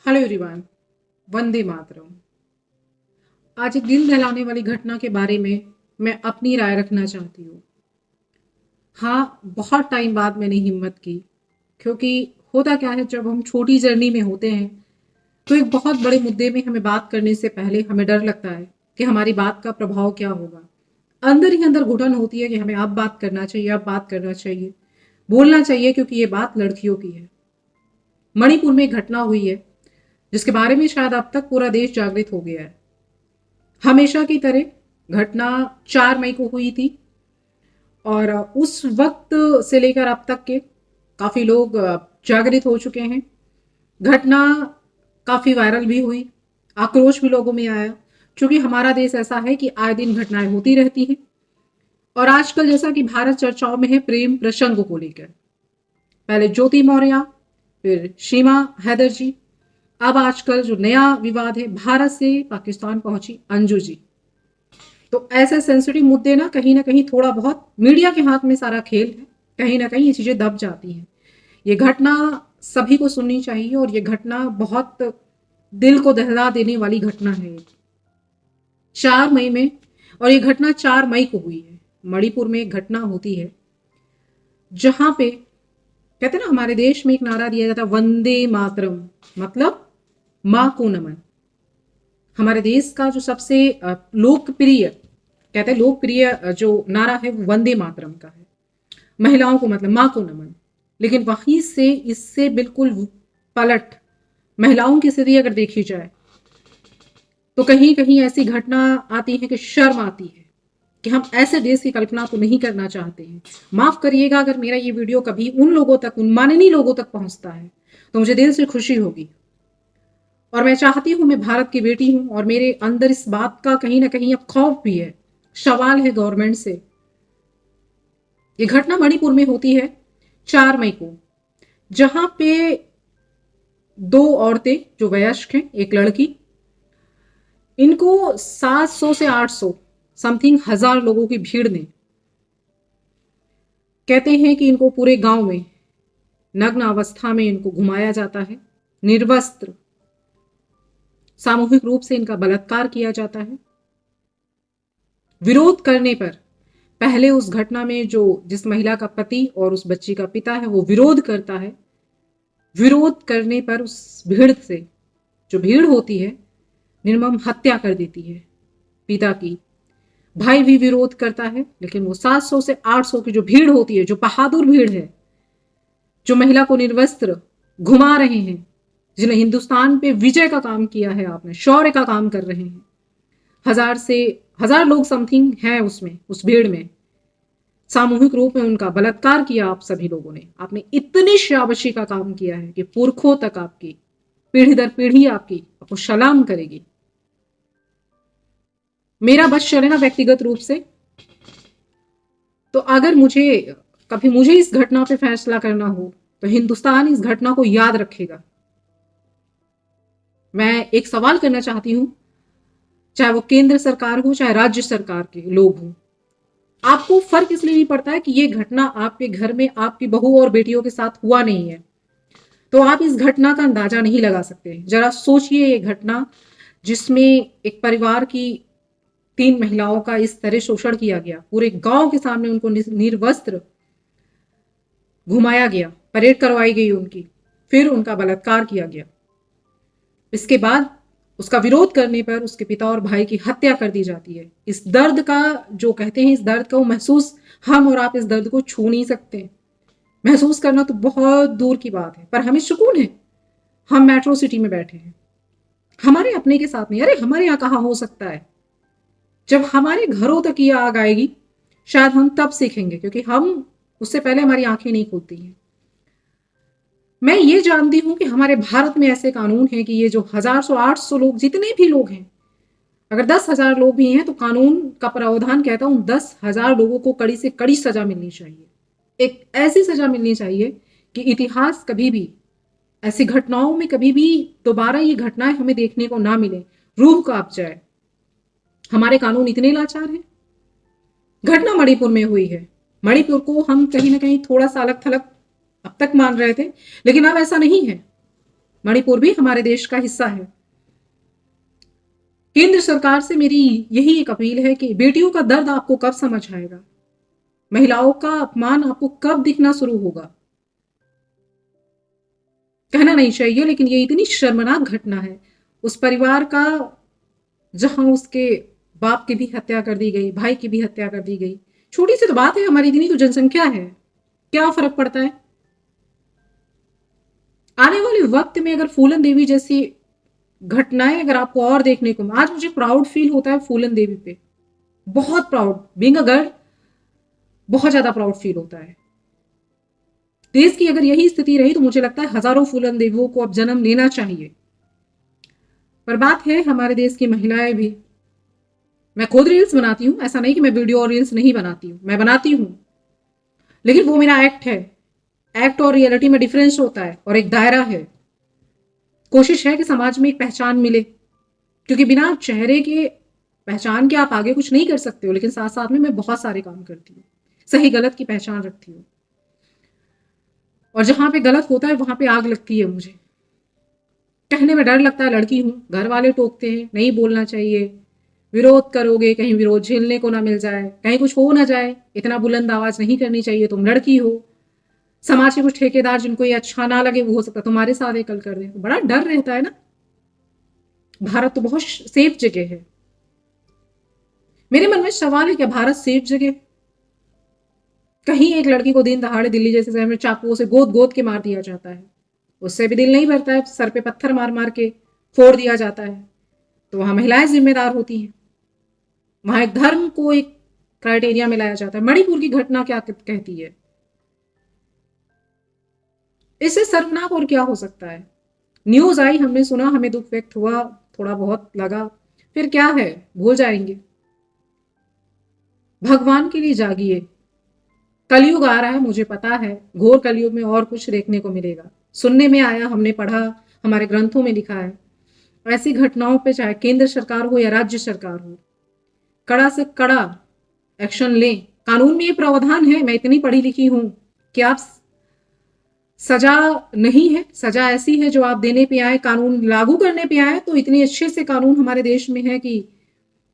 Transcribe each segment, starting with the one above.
Hello everyone. Vande Mataram. आज एक दिल दहलाने वाली घटना के बारे में मैं अपनी राय रखना चाहती हूँ। हाँ, बहुत टाइम बाद मैंने हिम्मत की, क्योंकि होता क्या है, जब हम छोटी जर्नी में होते हैं तो एक बहुत बड़े मुद्दे में हमें बात करने से पहले हमें डर लगता है कि हमारी बात का प्रभाव क्या होगा। अंदर ही अंदर घुटन होती है कि हमें अब बात करना चाहिए, अब बात करना चाहिए, बोलना चाहिए, क्योंकि ये बात लड़कियों की है। मणिपुर में एक घटना हुई है जिसके बारे में शायद अब तक पूरा देश जागृत हो गया है। हमेशा की तरह घटना 4 मई को हुई थी और उस वक्त से लेकर अब तक के काफी लोग जागृत हो चुके हैं। घटना काफी वायरल भी हुई, आक्रोश भी लोगों में आया, क्योंकि हमारा देश ऐसा है कि आए दिन घटनाएं होती रहती हैं। और आजकल जैसा कि भारत चर्चाओं में है प्रेम प्रसंग को लेकर, पहले ज्योति मौर्य, फिर सीमा हैदर जी, अब आजकल जो नया विवाद है, भारत से पाकिस्तान पहुंची अंजू जी। तो ऐसे सेंसिटिव मुद्दे ना कहीं थोड़ा बहुत मीडिया के हाथ में सारा खेल है, कहीं ना कहीं ये चीजें दब जाती हैं। ये घटना सभी को सुननी चाहिए और ये घटना बहुत दिल को दहला देने वाली घटना है। 4 मई में, और ये घटना 4 मई को हुई है। मणिपुर में एक घटना होती है जहां पे कहते हैं ना, हमारे देश में एक नारा दिया जाता है वंदे मातरम, मतलब मां को नमन। हमारे देश का जो सबसे लोकप्रिय, कहते हैं लोकप्रिय जो नारा है वो वंदे मातरम का है। महिलाओं को मतलब मां को नमन। लेकिन वहीं से इससे बिल्कुल पलट, महिलाओं की स्थिति अगर देखी जाए तो कहीं कहीं ऐसी घटना आती है कि शर्म आती है कि हम ऐसे देश की कल्पना तो नहीं करना चाहते हैं। माफ करिएगा अगर मेरा ये वीडियो कभी उन लोगों तक, उन माननीय लोगों तक पहुंचता है तो मुझे दिल से खुशी होगी। और मैं चाहती हूं, मैं भारत की बेटी हूं और मेरे अंदर इस बात का कहीं ना कहीं अब खौफ भी है। सवाल है गवर्नमेंट से। ये घटना मणिपुर में होती है 4 मई को, जहां पे 2 औरतें जो वयस्क हैं, एक लड़की, इनको 700 से 800 समथिंग हजार लोगों की भीड़ ने, कहते हैं कि इनको पूरे गांव में नग्न अवस्था में इनको घुमाया जाता है, निर्वस्त्र, सामूहिक रूप से इनका बलात्कार किया जाता है। विरोध करने पर, पहले उस घटना में जो जिस महिला का पति और उस बच्ची का पिता है वो विरोध करता है, विरोध करने पर उस भीड़ से, जो भीड़ होती है, निर्मम हत्या कर देती है पिता की। भाई भी विरोध करता है, लेकिन वो 700 से 800 की जो भीड़ होती है, जो बहादुर भीड़ है, जो महिला को निर्वस्त्र घुमा रहे हैं, जिन्हें हिंदुस्तान पे विजय का काम किया है, आपने शौर्य का काम कर रहे हैं, 1000 से 1000 लोग समथिंग हैं उसमें, उस भीड़ में, सामूहिक रूप में उनका बलात्कार किया आप सभी लोगों ने। आपने इतनी शाबाशी का काम किया है कि पुरखों तक आपकी, पीढ़ी दर पीढ़ी आपको सलाम करेगी। मेरा बस चले ना व्यक्तिगत रूप से, तो अगर कभी मुझे इस घटना पे फैसला करना हो तो हिंदुस्तान इस घटना को याद रखेगा। मैं एक सवाल करना चाहती हूं, चाहे वो केंद्र सरकार हो चाहे राज्य सरकार के लोग हों, आपको फर्क इसलिए नहीं पड़ता है कि ये घटना आपके घर में आपकी बहू और बेटियों के साथ हुआ नहीं है, तो आप इस घटना का अंदाजा नहीं लगा सकते। जरा सोचिए, ये घटना जिसमें एक परिवार की 3 महिलाओं का इस तरह शोषण किया गया, पूरे गांव के सामने उनको निर्वस्त्र घुमाया गया, परेड करवाई गई उनकी, फिर उनका बलात्कार किया गया। इसके बाद उसका विरोध करने पर उसके पिता और भाई की हत्या कर दी जाती है। इस दर्द का, जो कहते हैं इस दर्द का, वो महसूस, हम और आप इस दर्द को छू नहीं सकते। महसूस करना तो बहुत दूर की बात है, पर हमें सुकून है, हम मेट्रो सिटी में बैठे हैं, हमारे अपने के साथ नहीं। अरे हमारे यहाँ कहाँ हो सकता है? जब हमारे घरों तक ये आग आएगी शायद हम तब सीखेंगे, क्योंकि हम, उससे पहले हमारी आंखें नहीं खुलती हैं। मैं ये जानती हूं कि हमारे भारत में ऐसे कानून हैं कि ये जो 1000 लोग, जितने भी लोग हैं, अगर 10,000 लोग भी हैं तो कानून का प्रावधान कहता हूं 10,000 लोगों को कड़ी से कड़ी सजा मिलनी चाहिए। एक ऐसी सजा मिलनी चाहिए कि इतिहास कभी भी, ऐसी घटनाओं में कभी भी दोबारा ये घटनाएं हमें देखने को ना मिले, रूह कांप जाए। हमारे कानून इतने लाचार हैं। घटना मणिपुर में हुई है। मणिपुर को हम कहीं ना कहीं थोड़ा सा अलग थलग अब तक मान रहे थे, लेकिन अब ऐसा नहीं है। मणिपुर भी हमारे देश का हिस्सा है। केंद्र सरकार से मेरी यही एक अपील है कि बेटियों का दर्द आपको कब समझ आएगा, महिलाओं का अपमान आपको कब दिखना शुरू होगा। कहना नहीं चाहिए लेकिन ये इतनी शर्मनाक घटना है उस परिवार का, जहां उसके बाप की भी हत्या कर दी गई, भाई की भी हत्या कर दी गई। छोटी सी तो बात है, हमारी इतनी तो जनसंख्या है, क्या फर्क पड़ता है। आने वाले वक्त में अगर फूलन देवी जैसी घटनाएं अगर आपको और देखने को, आज मुझे प्राउड फील होता है फूलन देवी पे, बहुत प्राउड, बीइंग अ गर्ल बहुत ज्यादा प्राउड फील होता है। देश की अगर यही स्थिति रही तो मुझे लगता है हजारों फूलन देवियों को अब जन्म लेना चाहिए। पर बात है हमारे देश की महिलाएं भी, मैं खुद रील्स बनाती हूँ, ऐसा नहीं कि मैं वीडियो और रील्स नहीं बनाती हूँ, मैं बनाती हूँ, लेकिन वो मेरा एक्ट है। एक्ट और रियलिटी में डिफरेंस होता है और एक दायरा है। कोशिश है कि समाज में एक पहचान मिले, क्योंकि बिना चेहरे के पहचान के आप आगे कुछ नहीं कर सकते हो। लेकिन साथ साथ में मैं बहुत सारे काम करती हूँ, सही गलत की पहचान रखती हूँ, और जहां पे गलत होता है वहां पे आग लगती है। मुझे कहने में डर लगता है, लड़की हूं, घर वाले टोकते हैं, नहीं बोलना चाहिए, विरोध करोगे कहीं विरोध झेलने को ना मिल जाए, कहीं कुछ हो ना जाए, इतना बुलंद आवाज नहीं करनी चाहिए, तुम लड़की हो। समाज के कुछ ठेकेदार जिनको ये अच्छा ना लगे वो हो सकता है तुम्हारे साथ ये कल कर दे। बड़ा डर रहता है ना। भारत तो बहुत सेफ जगह है। मेरे मन में सवाल है, क्या भारत सेफ जगह? कहीं एक लड़की को दिन दहाड़े दिल्ली जैसे शहर में चाकुओं से गोद गोद के मार दिया जाता है, उससे भी दिल नहीं भरता है, सर पे पत्थर मार मार के फोड़ दिया जाता है, तो वहां महिलाएं जिम्मेदार होती हैं। वहां एक धर्म को एक क्राइटेरिया में लाया जाता है। मणिपुर की घटना क्या कहती है? इससे शर्मनाक और क्या हो सकता है? न्यूज आई, हमने सुना, हमें दुख व्यक्त हुआ, थोड़ा बहुत लगा, फिर क्या है, भूल जाएंगे। भगवान के लिए जागिए, कलयुग आ रहा है, मुझे पता है, घोर कलयुग में और कुछ देखने को मिलेगा। सुनने में आया, हमने पढ़ा, हमारे ग्रंथों में लिखा है, ऐसी घटनाओं पे चाहे केंद्र सरकार हो या राज्य सरकार हो, कड़ा से कड़ा एक्शन लें। कानून में ये प्रावधान है, मैं इतनी पढ़ी लिखी हूं कि आप सजा नहीं है, सजा ऐसी है जो आप देने पे आए, कानून लागू करने पे आए तो इतने अच्छे से कानून हमारे देश में है कि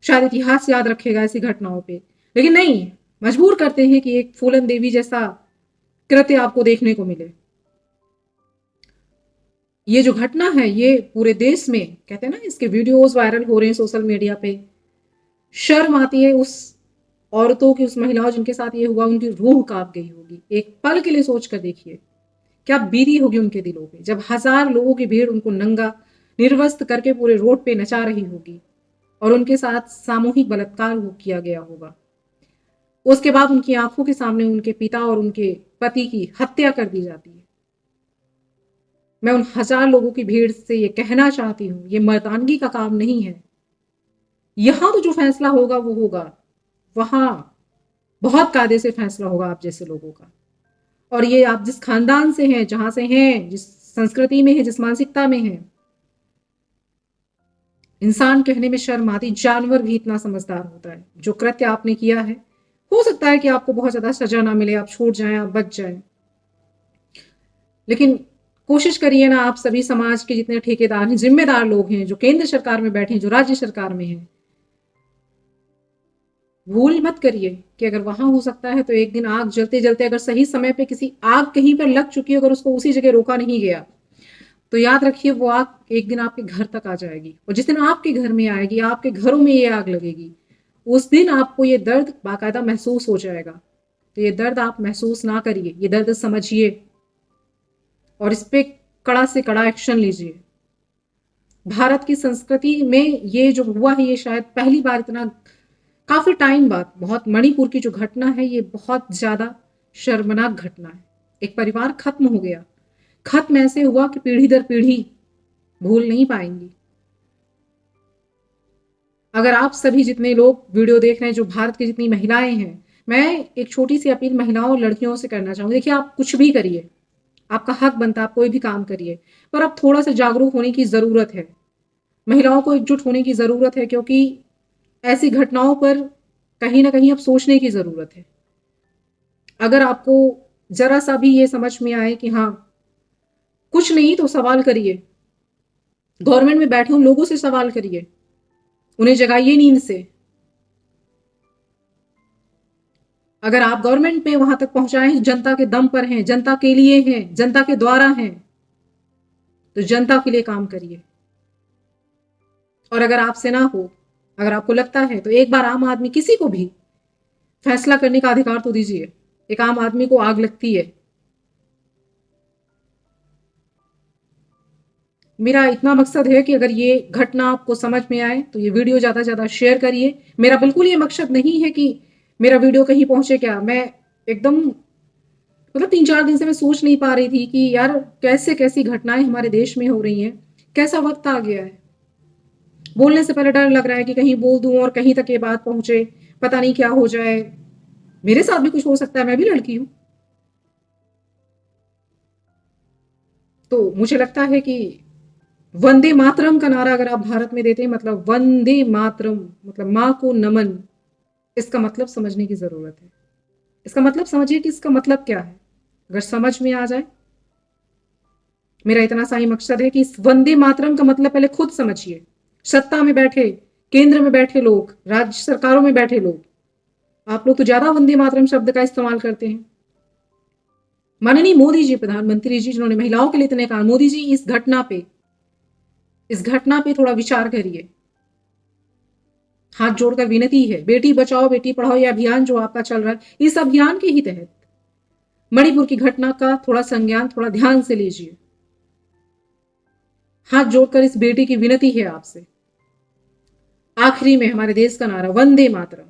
शायद इतिहास याद रखेगा ऐसी घटनाओं पे। लेकिन नहीं, मजबूर करते हैं कि एक फूलन देवी जैसा कृत्य आपको देखने को मिले। ये जो घटना है ये पूरे देश में, कहते हैं ना, इसके वीडियोस वायरल हो रहे हैं सोशल मीडिया पे। शर्म आती है उस औरतों की, उस महिलाओं जिनके साथ ये हुआ, उनकी रूह कांप गई होगी। एक पल के लिए सोच कर देखिए क्या बीती होगी उनके दिलों पे, जब हजार लोगों की भीड़ उनको नंगा निर्वस्त्र करके पूरे रोड पे नचा रही होगी और उनके साथ सामूहिक बलात्कार किया गया होगा। उसके बाद उनकी आंखों के सामने उनके पिता और उनके पति की हत्या कर दी जाती है। मैं उन हजार लोगों की भीड़ से ये कहना चाहती हूं, ये मर्दानगी का काम नहीं है। यहां तो जो फैसला होगा वो होगा, वहां बहुत कायदे से फैसला होगा आप जैसे लोगों का। और ये आप जिस खानदान से हैं, जहां से हैं, जिस संस्कृति में है, जिस मानसिकता में है, इंसान कहने में शर्म आती, जानवर भी इतना समझदार होता है। जो कृत्य आपने किया है, हो सकता है कि आपको बहुत ज्यादा सजा ना मिले, आप छूट जाएं, आप बच जाएं, लेकिन कोशिश करिए ना, आप सभी समाज के जितने ठेकेदार हैं, जिम्मेदार लोग हैं, जो केंद्र सरकार में बैठे हैं, जो राज्य सरकार में हैं, भूल मत करिए कि अगर वहां हो सकता है तो एक दिन आग जलते जलते अगर सही समय पे किसी आग कहीं पर लग चुकी है, अगर उसको उसी जगह रोका नहीं गया तो याद रखिए वो आग एक दिन आपके घर तक आ जाएगी। और जिस दिन आपके घर में आएगी, आपके घरों में ये आग लगेगी, उस दिन आपको ये दर्द बाकायदा महसूस हो जाएगा। तो ये दर्द आप महसूस ना करिए, ये दर्द समझिए और इस पे कड़ा से कड़ा एक्शन लीजिए। भारत की संस्कृति में ये जो हुआ है, ये शायद पहली बार इतना काफी टाइम बाद, बहुत, मणिपुर की जो घटना है ये बहुत ज्यादा शर्मनाक घटना है। एक परिवार खत्म हो गया, खत्म ऐसे हुआ कि पीढ़ी दर पीढ़ी भूल नहीं पाएंगी। अगर आप सभी जितने लोग वीडियो देख रहे हैं, जो भारत की जितनी महिलाएं हैं, मैं एक छोटी सी अपील महिलाओं और लड़कियों से करना चाहूंगी। देखिए, आप कुछ भी करिए, आपका हक बनता है, आप कोई भी काम करिए, पर अब थोड़ा सा जागरूक होने की जरूरत है। महिलाओं को एकजुट होने की जरूरत है, क्योंकि ऐसी घटनाओं पर कहीं ना कहीं अब सोचने की जरूरत है। अगर आपको जरा सा भी ये समझ में आए कि हाँ कुछ नहीं, तो सवाल करिए, गवर्नमेंट में बैठे उन लोगों से सवाल करिए, उन्हें जगाइए नींद से। अगर आप गवर्नमेंट में वहां तक पहुंचाए जनता के दम पर हैं, जनता के लिए हैं, जनता के द्वारा हैं, तो जनता के लिए काम करिए। और अगर आपसे ना हो, अगर आपको लगता है, तो एक बार आम आदमी किसी को भी फैसला करने का अधिकार तो दीजिए। एक आम आदमी को आग लगती है। मेरा इतना मकसद है कि अगर ये घटना आपको समझ में आए तो ये वीडियो ज़्यादा से ज़्यादा शेयर करिए। मेरा बिल्कुल ये मकसद नहीं है कि मेरा वीडियो कहीं पहुंचे। क्या मैं एकदम मतलब 3-4 दिन से मैं सोच नहीं पा रही थी कि यार कैसे कैसी घटनाएं हमारे देश में हो रही हैं, कैसा वक्त आ गया है। बोलने से पहले डर लग रहा है कि कहीं बोल दूं और कहीं तक ये बात पहुंचे, पता नहीं क्या हो जाए। मेरे साथ भी कुछ हो सकता है, मैं भी लड़की हूं। तो मुझे लगता है कि वंदे मातरम का नारा अगर आप भारत में देते हैं, मतलब वंदे मातरम मतलब माँ को नमन, इसका मतलब समझने की जरूरत है। इसका मतलब समझिए कि इसका मतलब क्या है। अगर समझ में आ जाए, मेरा इतना सा ही मकसद है कि इस वंदे मातरम का मतलब पहले खुद समझिए। सत्ता में बैठे, केंद्र में बैठे लोग, राज्य सरकारों में बैठे लोग, आप लोग तो ज्यादा वंदे मातरम शब्द का इस्तेमाल करते हैं। माननीय मोदी जी, प्रधानमंत्री जी, जिन्होंने महिलाओं के लिए इतने कहा, मोदी जी इस घटना पे थोड़ा विचार करिए। हाथ जोड़कर विनती है, बेटी बचाओ बेटी पढ़ाओ ये अभियान जो आपका चल रहा है, इस अभियान के ही तहत मणिपुर की घटना का थोड़ा संज्ञान, थोड़ा ध्यान से लीजिए। हाथ जोड़कर इस बेटी की विनती है आपसे। आखिरी में हमारे देश का नारा वंदे मातरम।